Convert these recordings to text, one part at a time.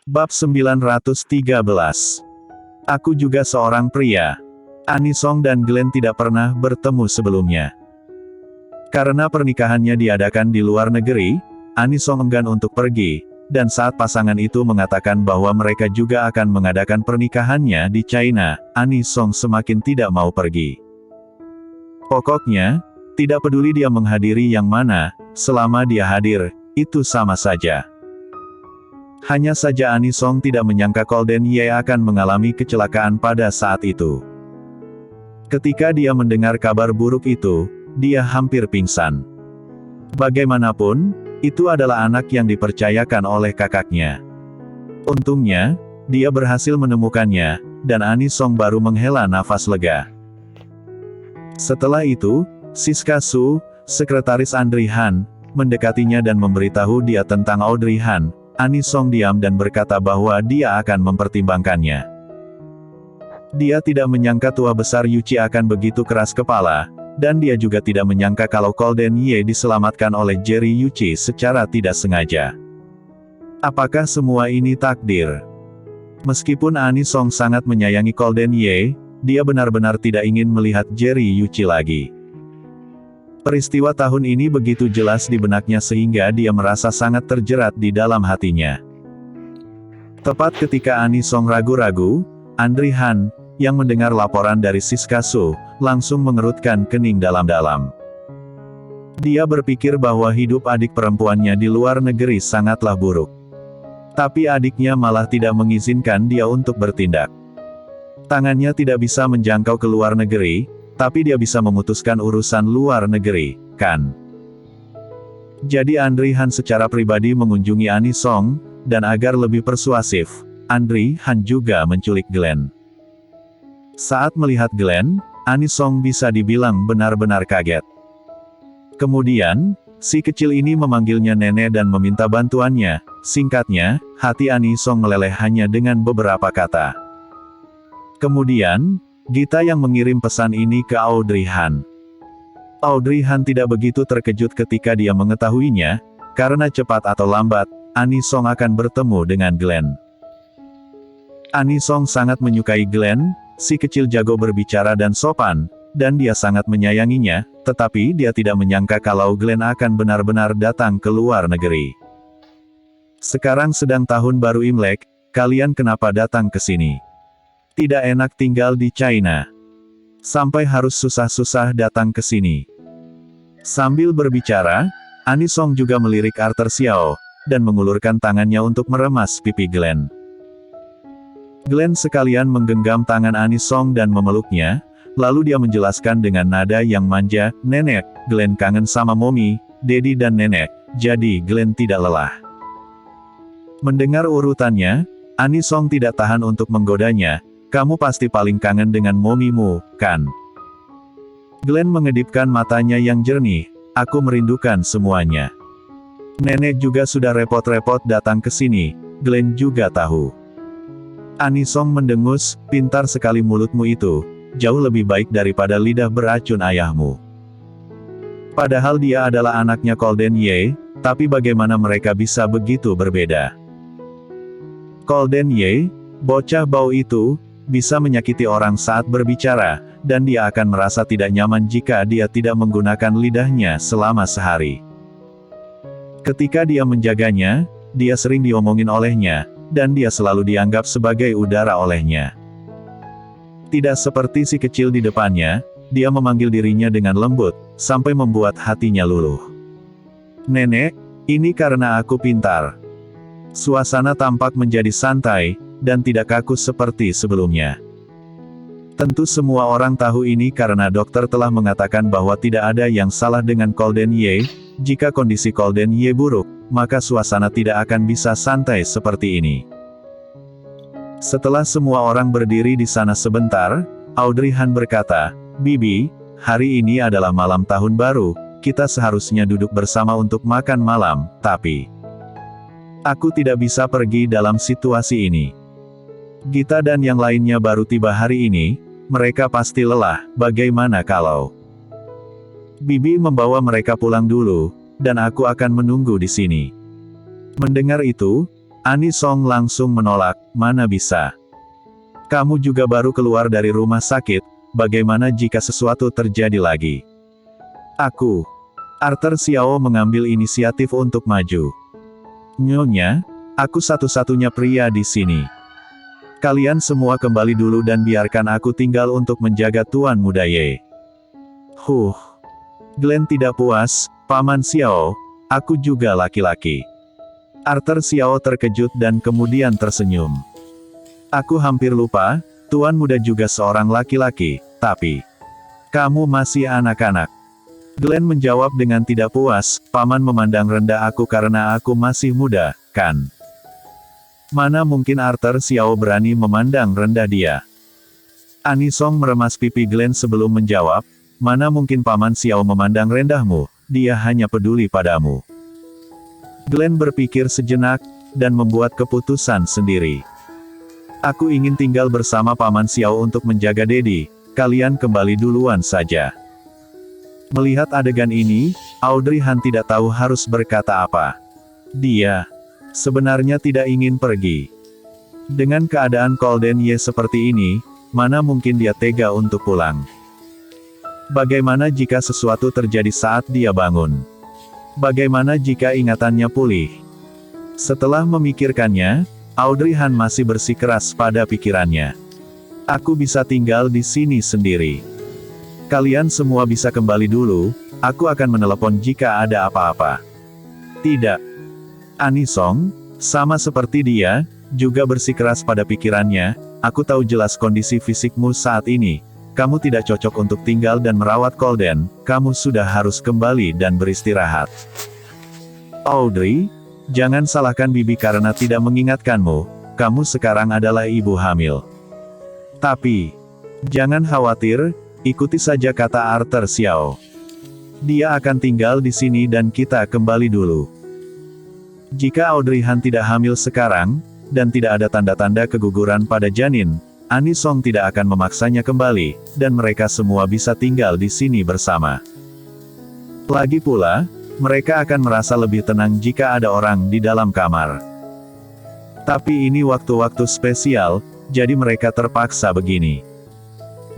Bab 913. Aku juga seorang pria. Anisong dan Glenn tidak pernah bertemu sebelumnya. Karena pernikahannya diadakan di luar negeri, Anisong enggan untuk pergi, dan saat pasangan itu mengatakan bahwa mereka juga akan mengadakan pernikahannya di China, Anisong semakin tidak mau pergi. Pokoknya, tidak peduli dia menghadiri yang mana, selama dia hadir, itu sama saja. Hanya saja Anisong tidak menyangka Golden Ye akan mengalami kecelakaan pada saat itu. Ketika dia mendengar kabar buruk itu, dia hampir pingsan. Bagaimanapun, itu adalah anak yang dipercayakan oleh kakaknya. Untungnya, dia berhasil menemukannya, dan Anisong baru menghela nafas lega. Setelah itu, Siska Su, sekretaris Audrey Han, mendekatinya dan memberitahu dia tentang Audrey Han. Anisong diam dan berkata bahwa dia akan mempertimbangkannya. Dia tidak menyangka tua besar Yuchi akan begitu keras kepala, dan dia juga tidak menyangka kalau Golden Ye diselamatkan oleh Jerry Yuchi secara tidak sengaja. Apakah semua ini takdir? Meskipun Anisong sangat menyayangi Golden Ye, dia benar-benar tidak ingin melihat Jerry Yuchi lagi. Peristiwa tahun ini begitu jelas di benaknya sehingga dia merasa sangat terjerat di dalam hatinya. Tepat ketika Anisong ragu-ragu, Audrey Han, yang mendengar laporan dari Siska Su, langsung mengerutkan kening dalam-dalam. Dia berpikir bahwa hidup adik perempuannya di luar negeri sangatlah buruk. Tapi adiknya malah tidak mengizinkan dia untuk bertindak. Tangannya tidak bisa menjangkau ke luar negeri, tapi dia bisa memutuskan urusan luar negeri, kan? Jadi Audrey Han secara pribadi mengunjungi Anisong, dan agar lebih persuasif, Audrey Han juga menculik Glenn. Saat melihat Glenn, Anisong bisa dibilang benar-benar kaget. Kemudian, si kecil ini memanggilnya nenek dan meminta bantuannya. Singkatnya, hati Anisong meleleh hanya dengan beberapa kata. Kemudian, Gita yang mengirim pesan ini ke Audrey Han. Audrey Han tidak begitu terkejut ketika dia mengetahuinya, karena cepat atau lambat, Anisong akan bertemu dengan Glenn. Anisong sangat menyukai Glenn, si kecil jago berbicara dan sopan, dan dia sangat menyayanginya, tetapi dia tidak menyangka kalau Glenn akan benar-benar datang ke luar negeri. Sekarang sedang tahun baru Imlek, kalian kenapa datang ke sini? Tidak enak tinggal di China. Sampai harus susah-susah datang ke sini. Sambil berbicara, Anisong juga melirik Arthur Xiao, dan mengulurkan tangannya untuk meremas pipi Glenn. Glenn sekalian menggenggam tangan Anisong dan memeluknya, lalu dia menjelaskan dengan nada yang manja, "Nenek, Glenn kangen sama Mommy, Daddy dan Nenek, jadi Glenn tidak lelah." Mendengar urutannya, Anisong tidak tahan untuk menggodanya. "Kamu pasti paling kangen dengan momimu, kan?" Glenn mengedipkan matanya yang jernih. "Aku merindukan semuanya. Nenek juga sudah repot-repot datang ke sini, Glenn juga tahu." Anisong mendengus, "Pintar sekali mulutmu itu, jauh lebih baik daripada lidah beracun ayahmu." Padahal dia adalah anaknya Golden Ye, tapi bagaimana mereka bisa begitu berbeda? Golden Ye, bocah bau itu, bisa menyakiti orang saat berbicara, dan dia akan merasa tidak nyaman jika dia tidak menggunakan lidahnya selama sehari. Ketika dia menjaganya, dia sering diomongin olehnya, dan dia selalu dianggap sebagai udara olehnya. Tidak seperti si kecil di depannya, dia memanggil dirinya dengan lembut, sampai membuat hatinya luluh. "Nenek, ini karena aku pintar." Suasana tampak menjadi santai, dan tidak kaku seperti sebelumnya. Tentu semua orang tahu ini karena dokter telah mengatakan bahwa tidak ada yang salah dengan Golden Ye. Jika kondisi Golden Ye buruk, maka suasana tidak akan bisa santai seperti ini. Setelah semua orang berdiri di sana sebentar, Audrey Han berkata, "Bibi, hari ini adalah malam tahun baru, kita seharusnya duduk bersama untuk makan malam, tapi aku tidak bisa pergi dalam situasi ini. Gita dan yang lainnya baru tiba hari ini, mereka pasti lelah, bagaimana kalau Bibi membawa mereka pulang dulu, dan aku akan menunggu di sini." Mendengar itu, Ani Song langsung menolak, mana bisa. Kamu juga baru keluar dari rumah sakit, bagaimana jika sesuatu terjadi lagi? Aku. Arthur Xiao mengambil inisiatif untuk maju. Nyonya, aku satu-satunya pria di sini. Kalian semua kembali dulu dan biarkan aku tinggal untuk menjaga Tuan Muda Ye. Glenn tidak puas, Paman Xiao, aku juga laki-laki. Arthur Xiao terkejut dan kemudian tersenyum. Aku hampir lupa, Tuan Muda juga seorang laki-laki, tapi kamu masih anak-anak. Glenn menjawab dengan tidak puas, Paman memandang rendah aku karena aku masih muda, kan? Mana mungkin Arthur Xiao berani memandang rendah dia. Ani Song meremas pipi Glenn sebelum menjawab, mana mungkin Paman Xiao memandang rendahmu, dia hanya peduli padamu. Glenn berpikir sejenak, dan membuat keputusan sendiri. Aku ingin tinggal bersama Paman Xiao untuk menjaga Dedi, kalian kembali duluan saja. Melihat adegan ini, Audrey Han tidak tahu harus berkata apa. Dia sebenarnya tidak ingin pergi. Dengan keadaan Golden Ye seperti ini, mana mungkin dia tega untuk pulang. Bagaimana jika sesuatu terjadi saat dia bangun? Bagaimana jika ingatannya pulih? Setelah memikirkannya, Audrey Han masih bersikeras pada pikirannya. Aku bisa tinggal di sini sendiri. Kalian semua bisa kembali dulu, aku akan menelepon jika ada apa-apa. Tidak. Ani Song, sama seperti dia, juga bersikeras pada pikirannya, aku tahu jelas kondisi fisikmu saat ini. Kamu tidak cocok untuk tinggal dan merawat Golden, kamu sudah harus kembali dan beristirahat. Audrey, jangan salahkan Bibi karena tidak mengingatkanmu, kamu sekarang adalah ibu hamil. Tapi, jangan khawatir, ikuti saja kata Arthur Xiao. Dia akan tinggal di sini dan kita kembali dulu. Jika Audrey Han tidak hamil sekarang, dan tidak ada tanda-tanda keguguran pada janin, Ani Song tidak akan memaksanya kembali, dan mereka semua bisa tinggal di sini bersama. Lagi pula, mereka akan merasa lebih tenang jika ada orang di dalam kamar. Tapi ini waktu-waktu spesial, jadi mereka terpaksa begini.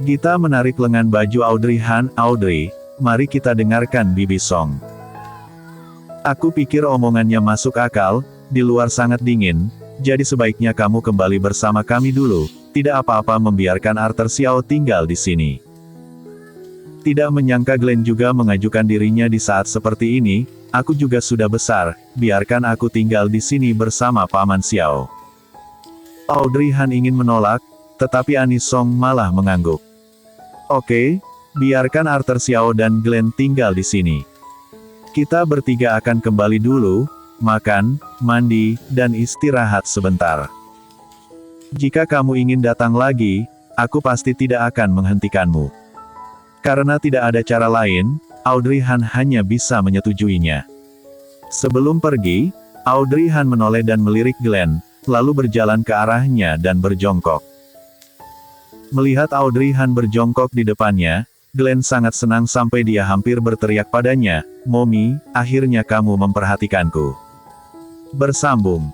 Gita menarik lengan baju Audrey Han. Audrey, mari kita dengarkan Bibi Song. Aku pikir omongannya masuk akal, di luar sangat dingin, jadi sebaiknya kamu kembali bersama kami dulu. Tidak apa-apa membiarkan Arthur Xiao tinggal di sini. Tidak menyangka Glenn juga mengajukan dirinya di saat seperti ini, aku juga sudah besar, biarkan aku tinggal di sini bersama Paman Xiao. Audrey Han ingin menolak, tetapi Ani Song malah mengangguk. Oke, biarkan Arthur Xiao dan Glenn tinggal di sini. Kita bertiga akan kembali dulu, makan, mandi, dan istirahat sebentar. Jika kamu ingin datang lagi, aku pasti tidak akan menghentikanmu. Karena tidak ada cara lain, Audrey Han hanya bisa menyetujuinya. Sebelum pergi, Audrey Han menoleh dan melirik Glenn, lalu berjalan ke arahnya dan berjongkok. Melihat Audrey Han berjongkok di depannya, Glenn sangat senang sampai dia hampir berteriak padanya, "Mommy, akhirnya kamu memperhatikanku." Bersambung.